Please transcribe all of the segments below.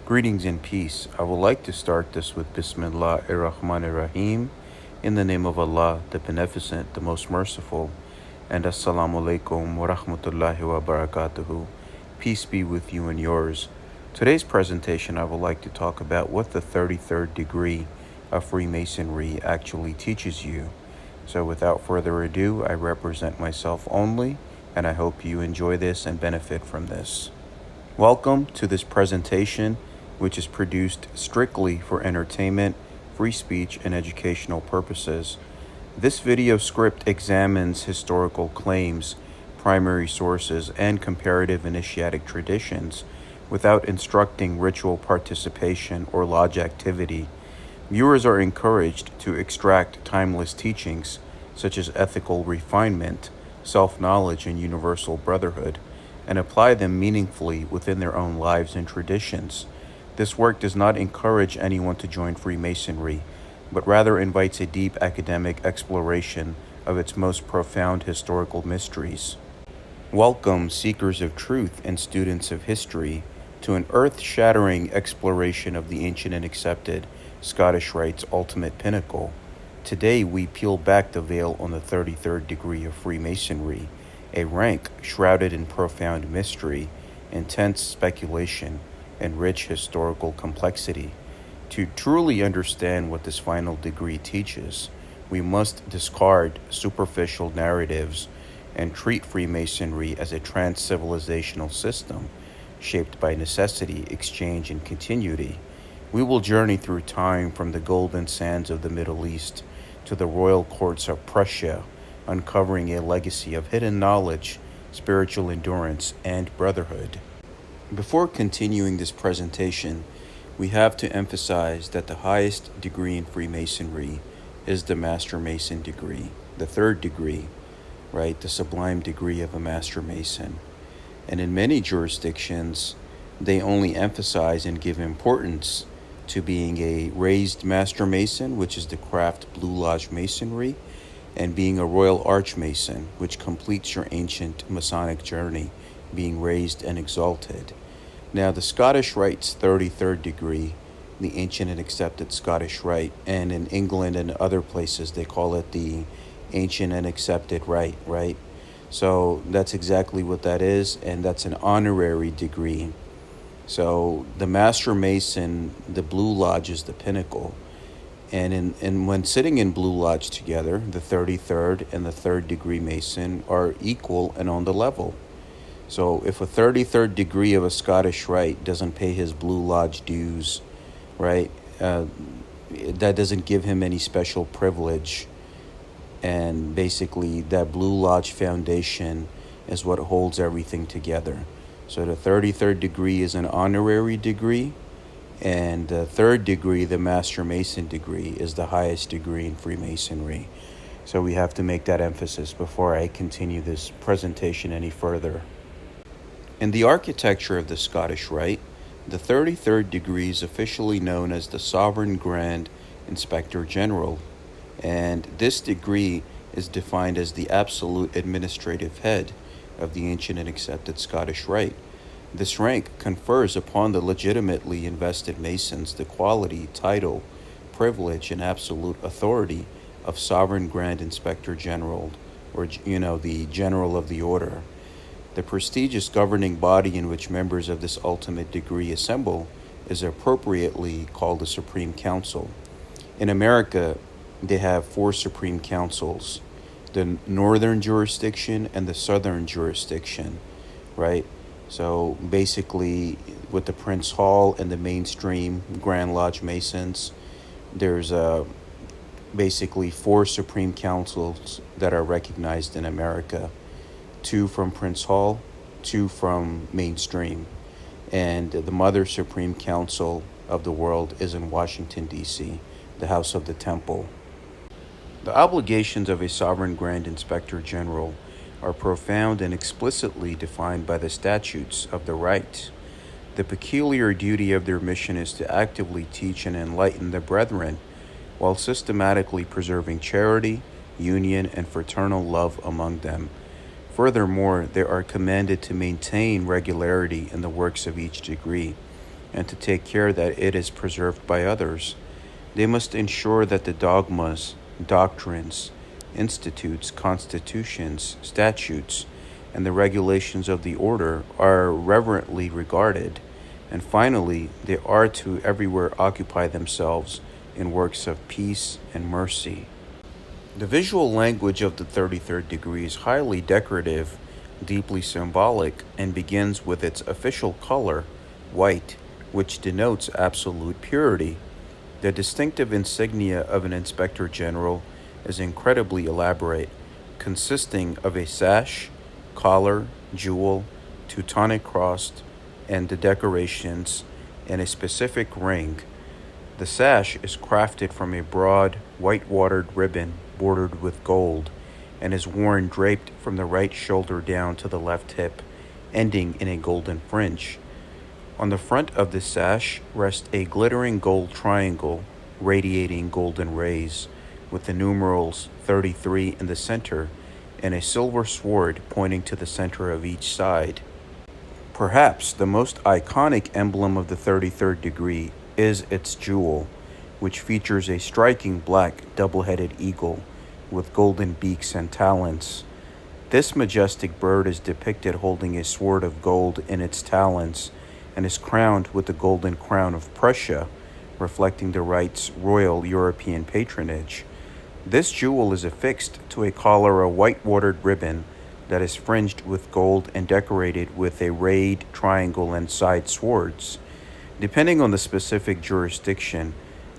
Greetings and peace. I would like to start this with Bismillah ar-Rahman ar-Rahim, in the name of Allah, the Beneficent, the Most Merciful, and Assalamu alaikum wa rahmatullahi wa barakatuhu. Peace be with you and yours. Today's presentation, I would like to talk about what the 33rd degree of Freemasonry actually teaches you. So without further ado, I represent myself only, and I hope you enjoy this and benefit from this. Welcome to this presentation, which is produced strictly for entertainment, free speech, and educational purposes. This video script examines historical claims, primary sources, and comparative initiatic traditions without instructing ritual participation or lodge activity. Viewers are encouraged to extract timeless teachings such as ethical refinement, self-knowledge, and universal brotherhood, and apply them meaningfully within their own lives and traditions. This work does not encourage anyone to join Freemasonry, but rather invites a deep academic exploration of its most profound historical mysteries. Welcome, seekers of truth and students of history, to an earth-shattering exploration of the ancient and accepted Scottish Rite's ultimate pinnacle. Today, we peel back the veil on the 33rd degree of Freemasonry, a rank shrouded in profound mystery, intense speculation, and rich historical complexity. To truly understand what this final degree teaches, we must discard superficial narratives and treat Freemasonry as a trans-civilizational system shaped by necessity, exchange, and continuity. We will journey through time from the golden sands of the Middle East to the royal courts of Prussia, uncovering a legacy of hidden knowledge, spiritual endurance, and brotherhood. Before continuing this presentation, we have to emphasize that the highest degree in Freemasonry is the Master Mason degree, the third degree, right? The sublime degree of a Master Mason. And in many jurisdictions, they only emphasize and give importance to being a raised Master Mason, which is the craft Blue Lodge Masonry, and being a Royal Archmason, which completes your ancient Masonic journey, being raised and exalted. Now, the Scottish Rite's 33rd degree, the ancient and accepted Scottish Rite, and in England and other places, they call it the ancient and accepted Rite, right? So that's exactly what that is, and that's an honorary degree. So the Master Mason, the Blue Lodge, is the pinnacle. And when sitting in Blue Lodge together, the 33rd and the 3rd degree Mason are equal and on the level. So if a 33rd degree of a Scottish Rite doesn't pay his Blue Lodge dues, right, that doesn't give him any special privilege. And basically that Blue Lodge foundation is what holds everything together. So the 33rd degree is an honorary degree, and the 3rd degree, the Master Mason degree, is the highest degree in Freemasonry. So we have to make that emphasis before I continue this presentation any further. In the architecture of the Scottish Rite, the 33rd degree is officially known as the Sovereign Grand Inspector General, and this degree is defined as the absolute administrative head of the ancient and accepted Scottish Rite. This rank confers upon the legitimately invested Masons the quality, title, privilege, and absolute authority of Sovereign Grand Inspector General, or, the General of the Order. The prestigious governing body in which members of this ultimate degree assemble is appropriately called the Supreme Council. In America, they have 4 Supreme Councils: the Northern Jurisdiction and the Southern Jurisdiction, right? So basically, with the Prince Hall and the mainstream Grand Lodge Masons, there's basically 4 Supreme Councils that are recognized in America. 2 from Prince Hall, 2 from mainstream. And the Mother Supreme Council of the world is in Washington, D.C., the House of the Temple. The obligations of a Sovereign Grand Inspector General are profound and explicitly defined by the statutes of the Rite. The peculiar duty of their mission is to actively teach and enlighten the brethren, while systematically preserving charity, union, and fraternal love among them. Furthermore, they are commanded to maintain regularity in the works of each degree, and to take care that it is preserved by others. They must ensure that the dogmas, doctrines, institutes, constitutions, statutes, and the regulations of the order are reverently regarded. And finally, they are to everywhere occupy themselves in works of peace and mercy. The visual language of the 33rd degree is highly decorative, deeply symbolic, and begins with its official color, white, which denotes absolute purity. The distinctive insignia of an inspector general is incredibly elaborate, consisting of a sash, collar, jewel, Teutonic cross, and the decorations, and a specific ring. The sash is crafted from a broad, white-watered ribbon bordered with gold, and is worn draped from the right shoulder down to the left hip, ending in a golden fringe. On the front of the sash rests a glittering gold triangle radiating golden rays, with the numerals 33 in the center and a silver sword pointing to the center of each side. Perhaps the most iconic emblem of the 33rd degree is its jewel, which features a striking black double-headed eagle with golden beaks and talons. This majestic bird is depicted holding a sword of gold in its talons and is crowned with the golden crown of Prussia, reflecting the Rite's royal European patronage. This jewel is affixed to a collar of white-watered ribbon that is fringed with gold and decorated with a rayed triangle and side swords. Depending on the specific jurisdiction,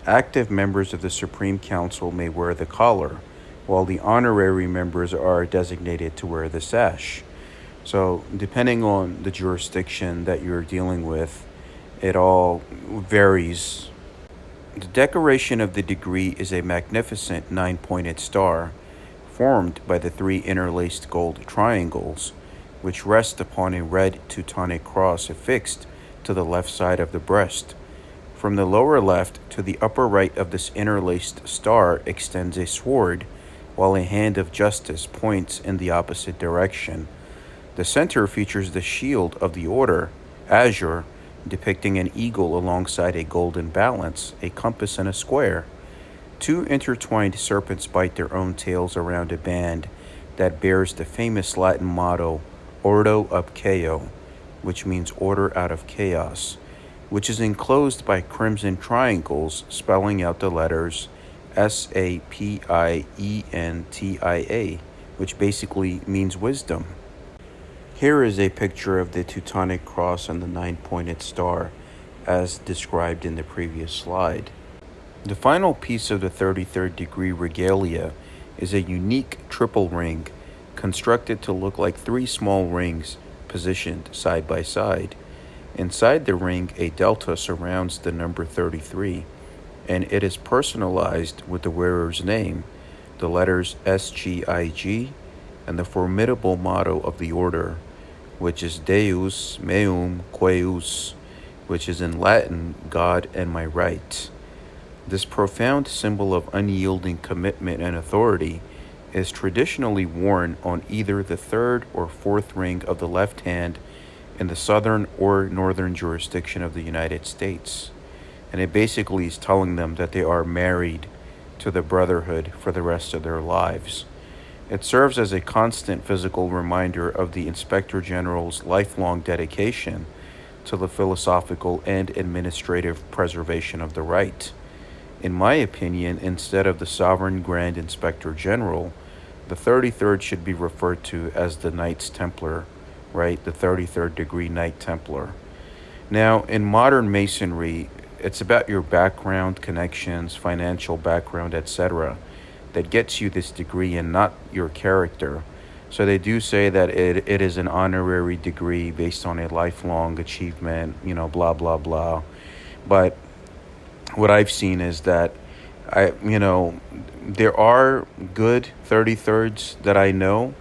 active members of the Supreme Council may wear the collar, while the honorary members are designated to wear the sash. So, depending on the jurisdiction that you're dealing with, it all varies. The decoration of the degree is a magnificent 9-pointed star, formed by the 3 interlaced gold triangles, which rest upon a red Teutonic cross affixed to the left side of the breast. From the lower left to the upper right of this interlaced star extends a sword, while a hand of justice points in the opposite direction. The center features the shield of the order, azure, depicting an eagle alongside a golden balance, a compass, and a square. 2 intertwined serpents bite their own tails around a band that bears the famous Latin motto, Ordo ab Chaos, which means order out of chaos, which is enclosed by crimson triangles spelling out the letters Sapientia, which basically means wisdom. Here is a picture of the Teutonic cross and the 9-pointed star, as described in the previous slide. The final piece of the 33rd degree regalia is a unique triple ring, constructed to look like 3 small rings positioned side by side. Inside the ring, a delta surrounds the number 33, and it is personalized with the wearer's name, the letters SGIG, and the formidable motto of the order, which is Deus meum queus, which is in Latin, God and my right. This profound symbol of unyielding commitment and authority is traditionally worn on either the 3rd or 4th ring of the left hand in the southern or northern jurisdiction of the United States. And it basically is telling them that they are married to the Brotherhood for the rest of their lives. It serves as a constant physical reminder of the Inspector General's lifelong dedication to the philosophical and administrative preservation of the right. In my opinion, instead of the Sovereign Grand Inspector General, the 33rd should be referred to as the Knights Templar, right? The 33rd degree Knight Templar. Now, in modern Masonry, it's about your background, connections, financial background, etc., that gets you this degree and not your character. So they do say that it is an honorary degree based on a lifelong achievement, blah, blah, blah. But what I've seen is that there are good 33rds that I know,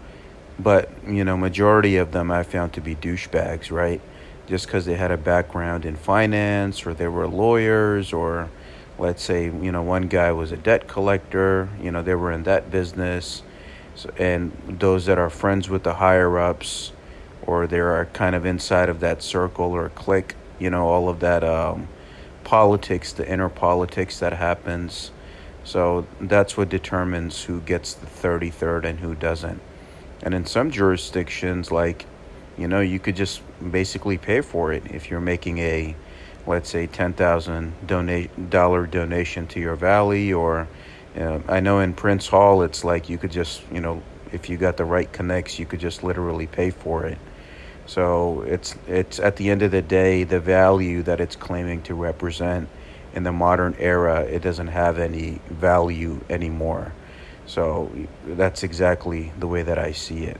but, majority of them I found to be douchebags, right? Just because they had a background in finance, or they were lawyers, or let's say, one guy was a debt collector, they were in that business. So, and those that are friends with the higher ups, or they are kind of inside of that circle or clique, all of that politics, the inner politics that happens. So that's what determines who gets the 33rd and who doesn't. And in some jurisdictions, like, you could just basically pay for it. If you're making a, let's say, $10,000 donation to your valley, or I know in Prince Hall, it's like you could just, if you got the right connects, you could just literally pay for it. So it's at the end of the day, the value that it's claiming to represent in the modern era, it doesn't have any value anymore. So that's exactly the way that I see it.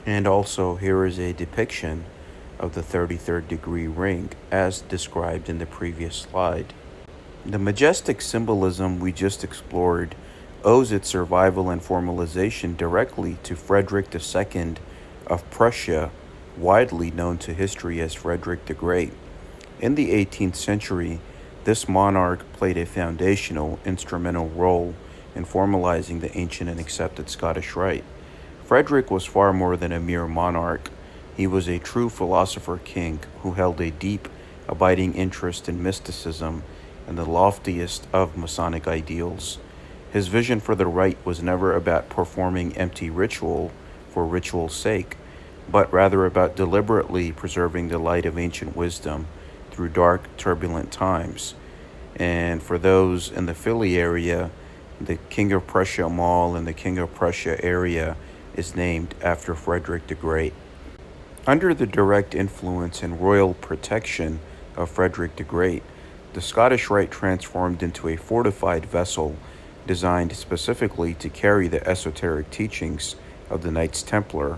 And also, here is a depiction of the 33rd degree ring as described in the previous slide. The majestic symbolism we just explored owes its survival and formalization directly to Frederick II of Prussia, widely known to history as Frederick the Great. In the 18th century, this monarch played a foundational, instrumental role in formalizing the ancient and accepted Scottish Rite. Frederick was far more than a mere monarch. He was a true philosopher king who held a deep, abiding interest in mysticism and the loftiest of Masonic ideals. His vision for the Rite was never about performing empty ritual for ritual's sake, but rather about deliberately preserving the light of ancient wisdom through dark, turbulent times. And for those in the Philly area, the King of Prussia Mall in the King of Prussia area is named after Frederick the Great. Under the direct influence and royal protection of Frederick the Great, the Scottish Rite transformed into a fortified vessel designed specifically to carry the esoteric teachings of the Knights Templar.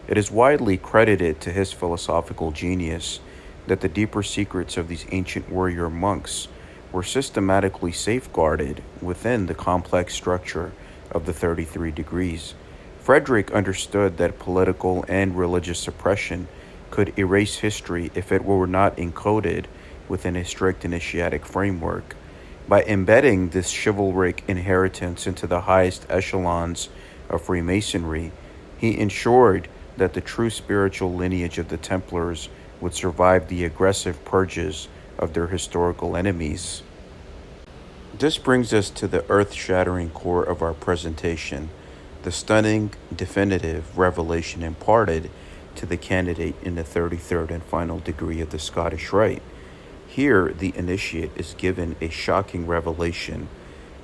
It is widely credited to his philosophical genius that the deeper secrets of these ancient warrior monks were systematically safeguarded within the complex structure of the 33 degrees. Frederick understood that political and religious suppression could erase history if it were not encoded within a strict initiatic framework. By embedding this chivalric inheritance into the highest echelons of Freemasonry, he ensured that the true spiritual lineage of the Templars would survive the aggressive purges of their historical enemies. This brings us to the earth-shattering core of our presentation, the stunning, definitive revelation imparted to the candidate in the 33rd and final degree of the Scottish Rite. Here, the initiate is given a shocking revelation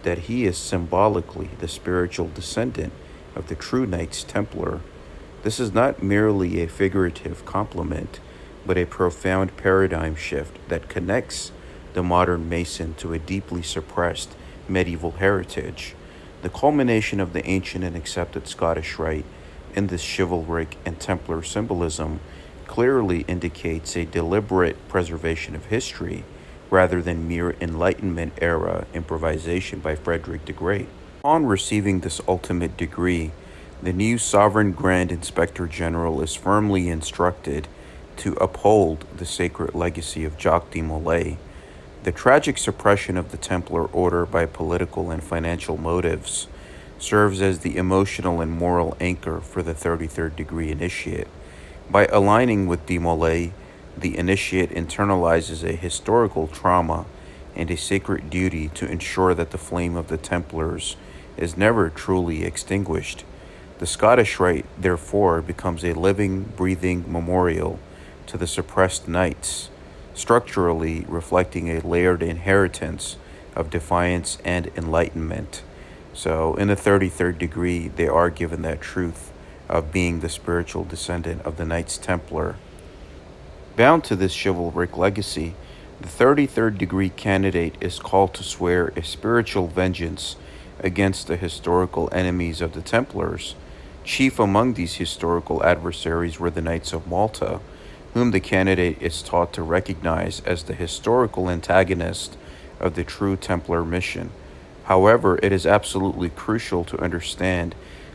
that he is symbolically the spiritual descendant of the true Knights Templar. This is not merely a figurative compliment, but a profound paradigm shift that connects the modern Mason to a deeply suppressed medieval heritage. The culmination of the ancient and accepted Scottish Rite in this chivalric and Templar symbolism clearly indicates a deliberate preservation of history rather than mere Enlightenment era improvisation by Frederick the Great. Upon receiving this ultimate degree, the new Sovereign Grand Inspector General is firmly instructed to uphold the sacred legacy of Jacques de Molay. The tragic suppression of the Templar order by political and financial motives serves as the emotional and moral anchor for the 33rd degree initiate. By aligning with de Molay, the initiate internalizes a historical trauma and a sacred duty to ensure that the flame of the Templars is never truly extinguished. The Scottish Rite, therefore, becomes a living, breathing memorial to the suppressed knights, structurally reflecting a layered inheritance of defiance and enlightenment. So in the 33rd degree, they are given that truth of being the spiritual descendant of the Knights Templar. Bound to this chivalric legacy, the 33rd degree candidate is called to swear a spiritual vengeance against the historical enemies of the Templars. Chief among these historical adversaries were the Knights of Malta, whom the candidate is taught to recognize as the historical antagonist of the true Templar mission. However, it is absolutely crucial to understand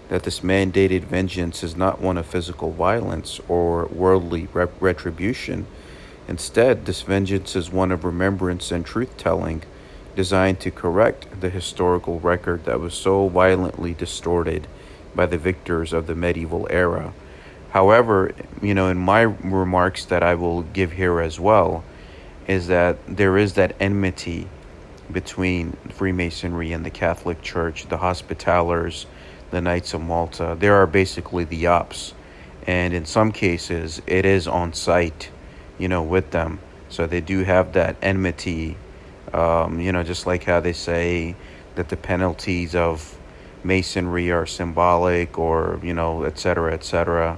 that this mandated vengeance is not one of physical violence or worldly retribution. Instead, this vengeance is one of remembrance and truth-telling, designed to correct the historical record that was so violently distorted by the victors of the medieval era. However, in my remarks that I will give here as well, is that there is that enmity between Freemasonry and the Catholic Church, the Hospitallers, the Knights of Malta. There are basically the ops. And in some cases, it is on site, with them. So they do have that enmity, just like how they say that the penalties of Masonry are symbolic, or, et cetera, et cetera.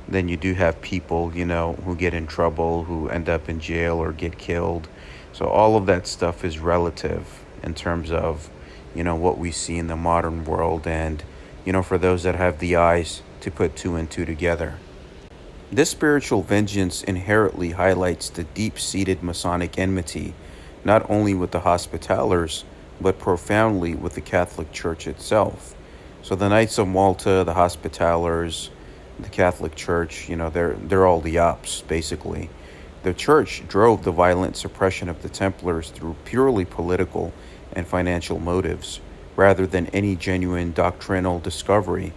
Then you do have people, who get in trouble, who end up in jail or get killed. So all of that stuff is relative in terms of, what we see in the modern world, and, for those that have the eyes to put two and two together. This spiritual vengeance inherently highlights the deep-seated Masonic enmity, not only with the Hospitallers, but profoundly with the Catholic Church itself. So the Knights of Malta, the Hospitallers, the Catholic Church, they're all the ops, basically. The Church drove the violent suppression of the Templars through purely political and financial motives, rather than any genuine doctrinal discovery.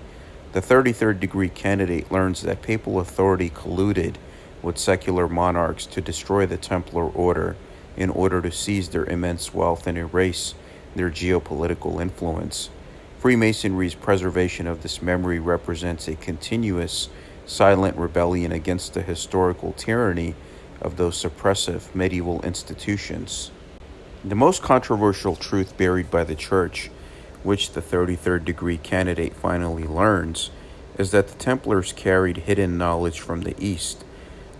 The 33rd degree candidate learns that papal authority colluded with secular monarchs to destroy the Templar order in order to seize their immense wealth and erase their geopolitical influence. Freemasonry's preservation of this memory represents a continuous, silent rebellion against the historical tyranny of those suppressive medieval institutions. The most controversial truth buried by the Church, which the 33rd degree candidate finally learns, is that the Templars carried hidden knowledge from the East.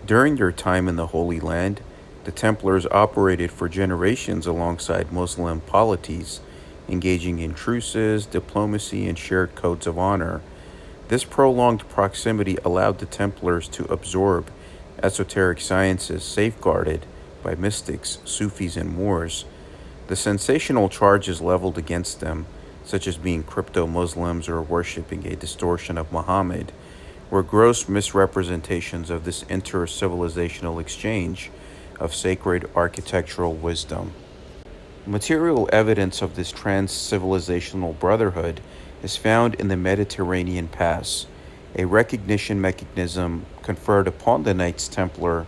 During their time in the Holy Land, the Templars operated for generations alongside Muslim polities, engaging in truces, diplomacy, and shared codes of honor. This prolonged proximity allowed the Templars to absorb esoteric sciences safeguarded by mystics, Sufis, and Moors. The sensational charges leveled against them, such as being crypto-Muslims or worshipping a distortion of Muhammad, were gross misrepresentations of this inter-civilizational exchange of sacred architectural wisdom. Material evidence of this trans-civilizational brotherhood is found in the Mediterranean Pass, a recognition mechanism conferred upon the Knights Templar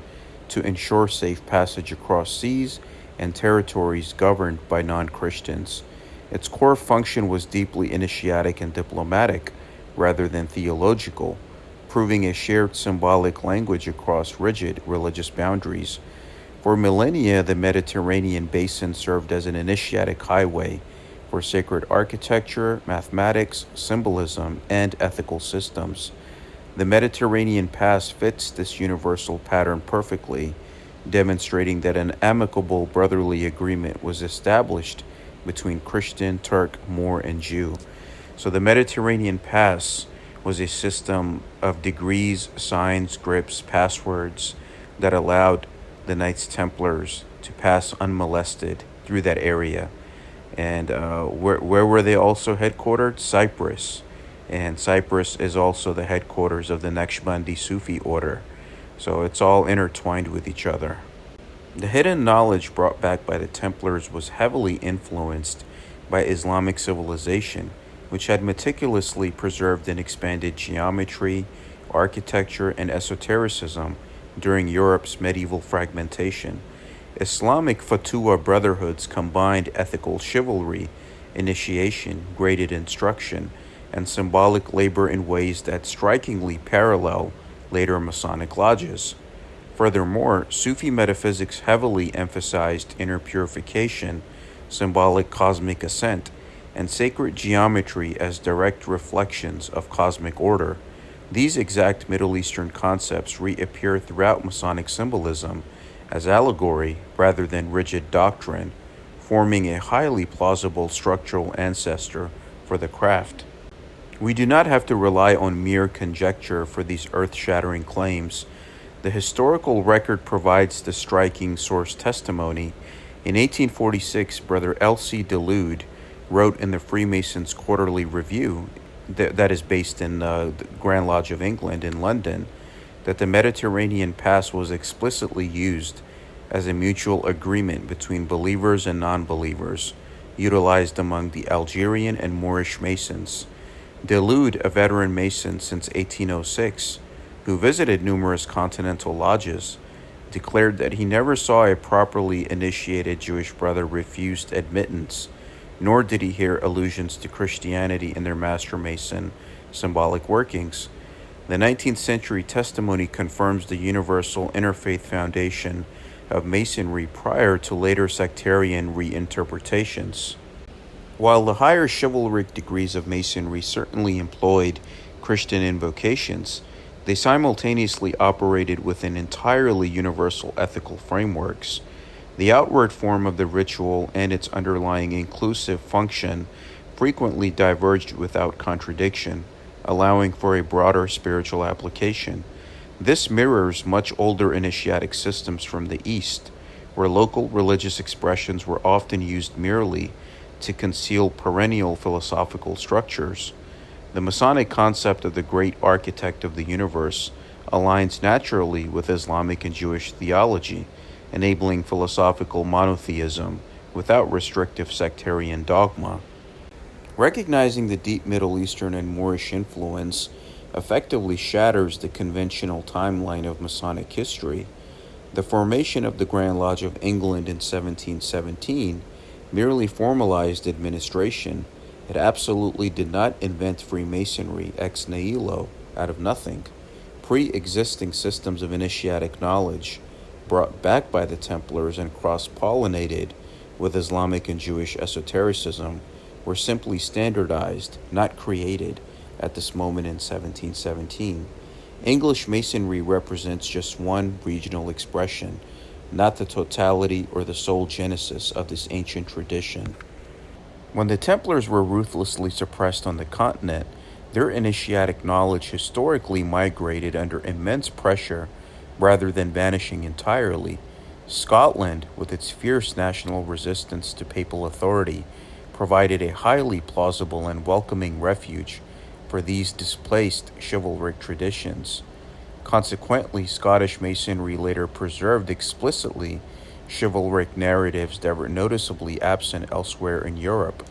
to ensure safe passage across seas and territories governed by non-Christians. Its core function was deeply initiatic and diplomatic rather than theological, proving a shared symbolic language across rigid religious boundaries. For millennia, the Mediterranean basin served as an initiatic highway for sacred architecture, mathematics, symbolism, and ethical systems. The Mediterranean Pass fits this universal pattern perfectly, demonstrating that an amicable brotherly agreement was established between Christian, Turk, Moor, and Jew. So the Mediterranean Pass was a system of degrees, signs, grips, passwords that allowed the Knights Templars to pass unmolested through that area. And where were they also headquartered? Cyprus. And Cyprus is also the headquarters of the Naqshbandi Sufi order. So it's all intertwined with each other. The hidden knowledge brought back by the Templars was heavily influenced by Islamic civilization, which had meticulously preserved and expanded geometry, architecture, and esotericism during Europe's medieval fragmentation. Islamic Fatwa brotherhoods combined ethical chivalry, initiation, graded instruction, and symbolic labor in ways that strikingly parallel later Masonic lodges. Furthermore, Sufi metaphysics heavily emphasized inner purification, symbolic cosmic ascent, and sacred geometry as direct reflections of cosmic order. These exact Middle Eastern concepts reappear throughout Masonic symbolism as allegory rather than rigid doctrine, forming a highly plausible structural ancestor for the craft. We do not have to rely on mere conjecture for these earth-shattering claims. The historical record provides the striking source testimony. In 1846, Brother L.C. Delude wrote in the Freemasons' Quarterly Review, that is based in the Grand Lodge of England in London, that the Mediterranean Pass was explicitly used as a mutual agreement between believers and non-believers, utilized among the Algerian and Moorish Masons. Delude, a veteran Mason since 1806, who visited numerous continental lodges, declared that he never saw a properly initiated Jewish brother refused admittance, nor did he hear allusions to Christianity in their Master Mason symbolic workings. The 19th century testimony confirms the universal interfaith foundation of Masonry prior to later sectarian reinterpretations. While the higher chivalric degrees of Masonry certainly employed Christian invocations, they simultaneously operated within entirely universal ethical frameworks. The outward form of the ritual and its underlying inclusive function frequently diverged without contradiction, allowing for a broader spiritual application. This mirrors much older initiatic systems from the East, where local religious expressions were often used merely to conceal perennial philosophical structures. The Masonic concept of the great architect of the universe aligns naturally with Islamic and Jewish theology, enabling philosophical monotheism without restrictive sectarian dogma. Recognizing the deep Middle Eastern and Moorish influence effectively shatters the conventional timeline of Masonic history. The formation of the Grand Lodge of England in 1717 merely formalized administration. It absolutely did not invent Freemasonry ex nihilo, out of nothing. Pre-existing systems of initiatic knowledge, brought back by the Templars and cross-pollinated with Islamic and Jewish esotericism, were simply standardized, not created, at this moment in 1717. English Masonry represents just one regional expression, not the totality or the sole genesis of this ancient tradition. When the Templars were ruthlessly suppressed on the continent, their initiatic knowledge historically migrated under immense pressure rather than vanishing entirely. Scotland, with its fierce national resistance to papal authority, provided a highly plausible and welcoming refuge for these displaced chivalric traditions. Consequently, Scottish Masonry later preserved explicitly chivalric narratives that were noticeably absent elsewhere in Europe.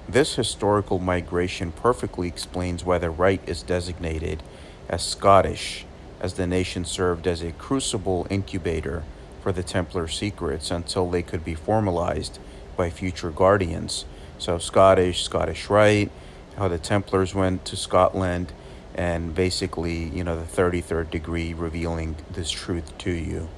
This historical migration perfectly explains why the Rite is designated as Scottish, as the nation served as a crucible incubator for the Templar secrets until they could be formalized by future guardians. So Scottish Rite, how the Templars went to Scotland, and basically, the 33rd degree revealing this truth to you.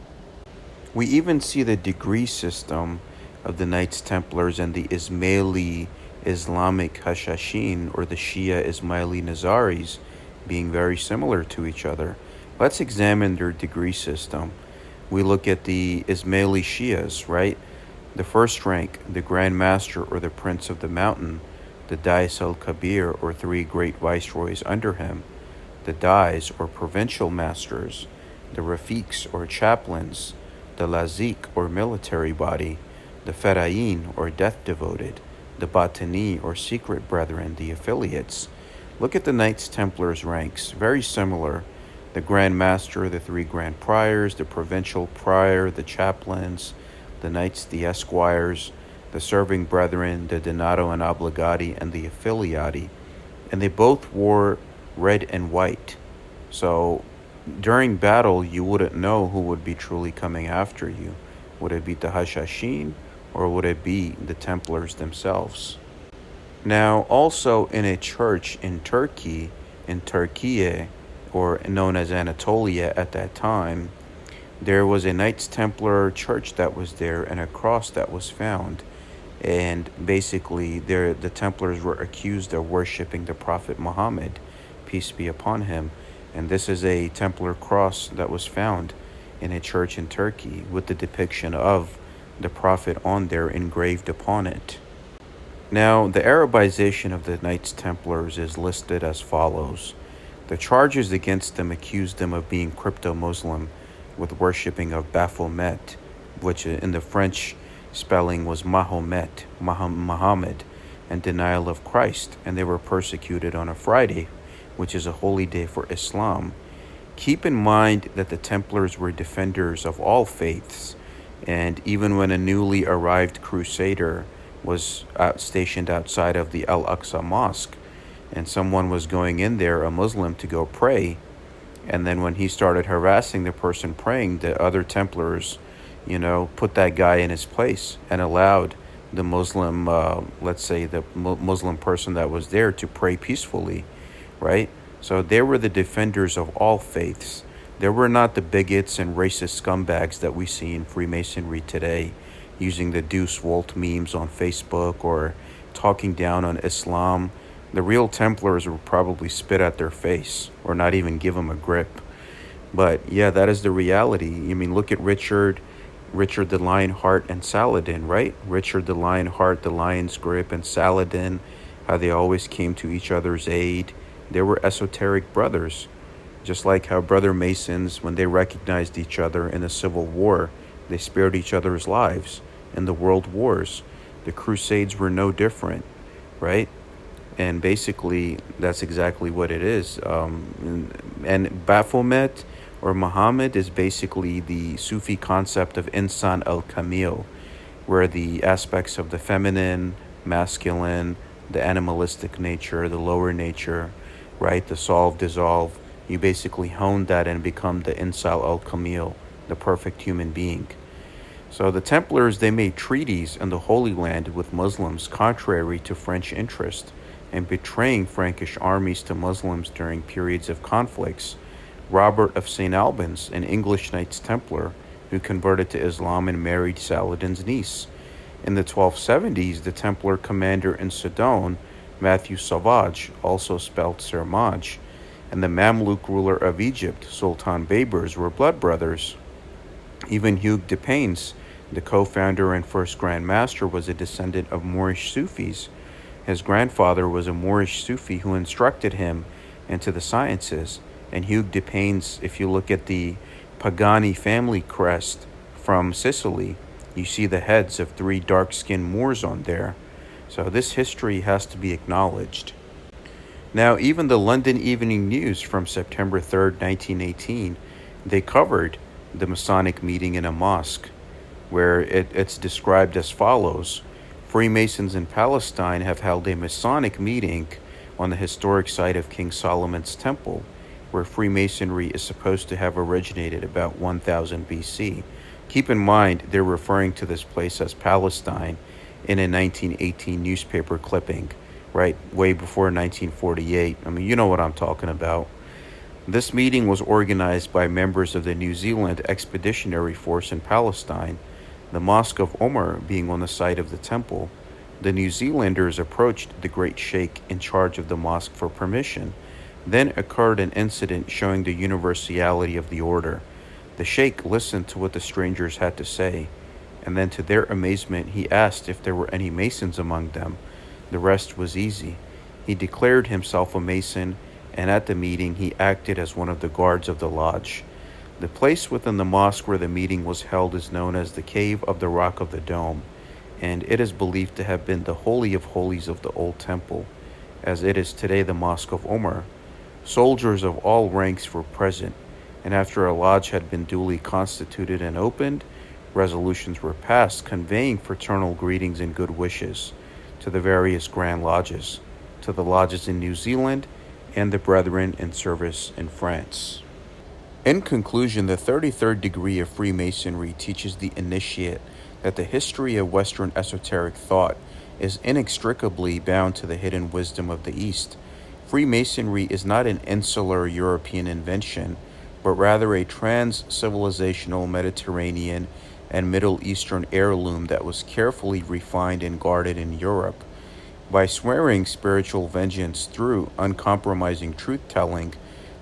We even see the degree system of the Knights Templars and the Ismaili Islamic Hashashin, or the Shia Ismaili Nazaris, being very similar to each other. Let's examine their degree system. We look at the Ismaili Shias, right? The first rank, the Grand Master or the Prince of the Mountain, the Dais al-Kabir, or three great viceroys under him, the Dais, or provincial masters, the Rafiqs, or chaplains, the Lazik, or military body, the Ferayin, or death-devoted, the Batini, or secret brethren, the affiliates. Look at the Knights Templars ranks, very similar. The Grand Master, the three Grand Priors, the provincial prior, the chaplains, the Knights, the esquires, the serving brethren, the Donato and Obligati, and the affiliati. And they both wore red and white. So during battle, you wouldn't know who would be truly coming after you. Would it be the Hashashin, or would it be the Templars themselves? Now, also in a church in Turkey, in Turkey, or known as Anatolia at that time, there was a Knights Templar church that was there and a cross that was found. And basically, the Templars were accused of worshiping the Prophet Muhammad, peace be upon him. And this is a Templar cross that was found in a church in Turkey with the depiction of the Prophet on there engraved upon it. Now, the Arabization of the Knights Templars is listed as follows. The charges against them accused them of being crypto-Muslim with worshipping of Baphomet, which in the French spelling was Mahomet, Muhammad, and denial of Christ, and they were persecuted on a Friday, which is a holy day for Islam. Keep in mind that the Templars were defenders of all faiths, and even when a newly arrived crusader was stationed outside of the Al-Aqsa Mosque, and someone was going in there, a Muslim, to go pray, And then when he started harassing the person praying, the other Templars, put that guy in his place and allowed the Muslim, let's say the Muslim person that was there to pray peacefully, right? So they were the defenders of all faiths. They were not the bigots and racist scumbags that we see in Freemasonry today, using the Deuce Volt memes on Facebook or talking down on Islam. The real Templars would probably spit at their face or not even give them a grip. But yeah, that is the reality. I mean, look at Richard the Lionheart and Saladin, right? Richard the Lionheart, the Lion's Grip, and Saladin, how they always came to each other's aid. They were esoteric brothers, just like how brother Masons, when they recognized each other in the Civil War, they spared each other's lives. In the World Wars, the Crusades were no different, right? And basically, that's exactly what it is. And Baphomet or Muhammad is basically the Sufi concept of Insan al-Kamil, where the aspects of the feminine, masculine, the animalistic nature, the lower nature, right, the solve, dissolve, you basically hone that and become the Insan al-Kamil, the perfect human being. So the Templars, they made treaties in the Holy Land with Muslims contrary to French interest and betraying Frankish armies to Muslims during periods of conflicts. Robert of St. Albans, an English Knights Templar who converted to Islam and married Saladin's niece. In the 1270s, the Templar commander in Sidon, Matthew Savage, also spelled Sermaj, and the Mamluk ruler of Egypt, Sultan Baybars, were blood brothers. Even Hugues de Payens, the co-founder and first Grand Master, was a descendant of Moorish Sufis. His grandfather was a Moorish Sufi who instructed him into the sciences. And Hugues de Payens, if you look at the Pagani family crest from Sicily, you see the heads of 3 dark-skinned Moors on there. So this history has to be acknowledged. Now, even the London Evening News from September 3rd, 1918, they covered the Masonic meeting in a mosque, where it's described as follows. Freemasons in Palestine have held a Masonic meeting on the historic site of King Solomon's Temple, where Freemasonry is supposed to have originated about 1000 BC. Keep in mind, they're referring to this place as Palestine in a 1918 newspaper clipping, right, way before 1948. I mean, you know what I'm talking about. This meeting was organized by members of the New Zealand Expeditionary Force in Palestine, the Mosque of Omar being on the site of the temple. The New Zealanders approached the Great Sheikh in charge of the mosque for permission. Then occurred an incident showing the universality of the order. The Sheikh listened to what the strangers had to say, and then to their amazement he asked if there were any Masons among them. The rest was easy. He declared himself a Mason, and at the meeting he acted as one of the guards of the lodge. The place within the mosque where the meeting was held is known as the Cave of the Rock of the Dome, and it is believed to have been the Holy of Holies of the Old Temple, as it is today the Mosque of Omar. Soldiers of all ranks were present, and after a lodge had been duly constituted and opened, resolutions were passed conveying fraternal greetings and good wishes to the various Grand Lodges, to the lodges in New Zealand, and the brethren in service in France. In conclusion, the 33rd degree of Freemasonry teaches the initiate that the history of Western esoteric thought is inextricably bound to the hidden wisdom of the East. Freemasonry is not an insular European invention, but rather a trans-civilizational Mediterranean and Middle Eastern heirloom that was carefully refined and guarded in Europe. By swearing spiritual vengeance through uncompromising truth-telling,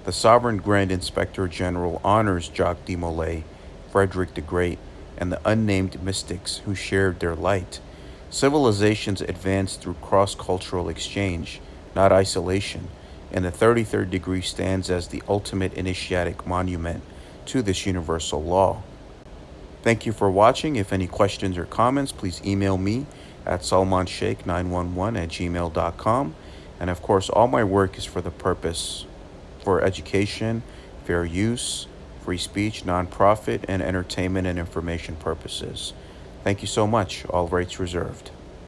the Sovereign Grand Inspector General honors Jacques de Molay, Frederick the Great, and the unnamed mystics who shared their light. Civilizations advance through cross-cultural exchange, not isolation, and the 33rd degree stands as the ultimate initiatic monument to this universal law. Thank you for watching. If any questions or comments, please email me at salmansheikh911@gmail.com. And of course, all my work is for the purpose for education, fair use, free speech, nonprofit, and entertainment and information purposes. Thank you so much. All rights reserved.